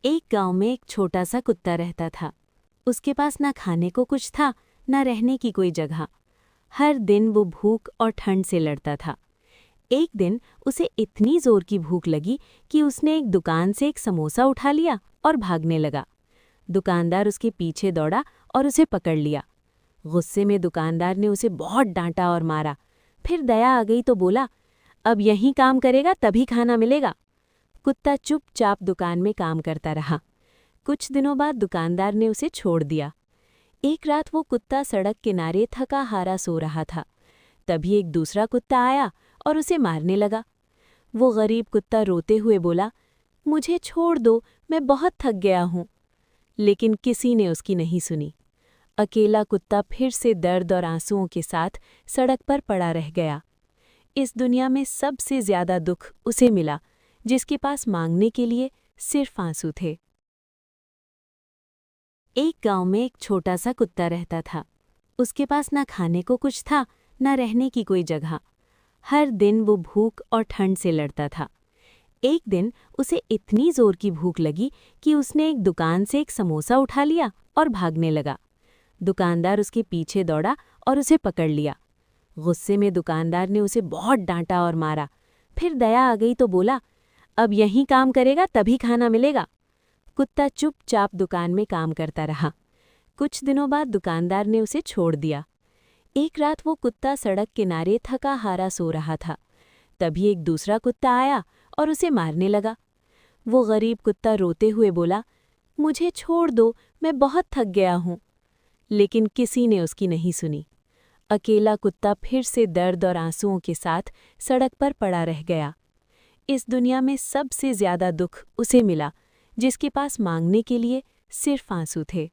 एक गांव में एक छोटा सा कुत्ता रहता था। उसके पास न खाने को कुछ था, न रहने की कोई जगह। हर दिन वो भूख और ठंड से लड़ता था। एक दिन उसे इतनी जोर की भूख लगी कि उसने एक दुकान से एक समोसा उठा लिया और भागने लगा। दुकानदार उसके पीछे दौड़ा और उसे पकड़ लिया। गुस्से में दुकानदार ने उसे बहुत डांटा और मारा। फिर दया आ गई तो बोला, अब यहीं काम करेगा तभी खाना मिलेगा। कुत्ता चुपचाप दुकान में काम करता रहा। कुछ दिनों बाद दुकानदार ने उसे छोड़ दिया। एक रात वो कुत्ता सड़क किनारे थका हारा सो रहा था। तभी एक दूसरा कुत्ता आया और उसे मारने लगा। वो गरीब कुत्ता रोते हुए बोला, मुझे छोड़ दो, मैं बहुत थक गया हूँ। लेकिन किसी ने उसकी नहीं सुनी। अकेला कुत्ता फिर से दर्द और आंसुओं के साथ सड़क पर पड़ा रह गया। इस दुनिया में सबसे ज्यादा दुख उसे मिला जिसके पास मांगने के लिए सिर्फ आंसू थे। एक गांव में एक छोटा सा कुत्ता रहता था। उसके पास न खाने को कुछ था, न रहने की कोई जगह। हर दिन वो भूख और ठंड से लड़ता था। एक दिन उसे इतनी जोर की भूख लगी कि उसने एक दुकान से एक समोसा उठा लिया और भागने लगा। दुकानदार उसके पीछे दौड़ा और उसे पकड़ लिया। गुस्से में दुकानदार ने उसे बहुत डांटा और मारा। फिर दया आ गई तो बोला, अब यहीं काम करेगा तभी खाना मिलेगा। कुत्ता चुपचाप दुकान में काम करता रहा। कुछ दिनों बाद दुकानदार ने उसे छोड़ दिया। एक रात वो कुत्ता सड़क किनारे थका हारा सो रहा था। तभी एक दूसरा कुत्ता आया और उसे मारने लगा। वो गरीब कुत्ता रोते हुए बोला, मुझे छोड़ दो, मैं बहुत थक गया हूँ। लेकिन किसी ने उसकी नहीं सुनी। अकेला कुत्ता फिर से दर्द और आंसुओं के साथ सड़क पर पड़ा रह गया। इस दुनिया में सबसे ज्यादा दुख उसे मिला जिसके पास मांगने के लिए सिर्फ आंसू थे।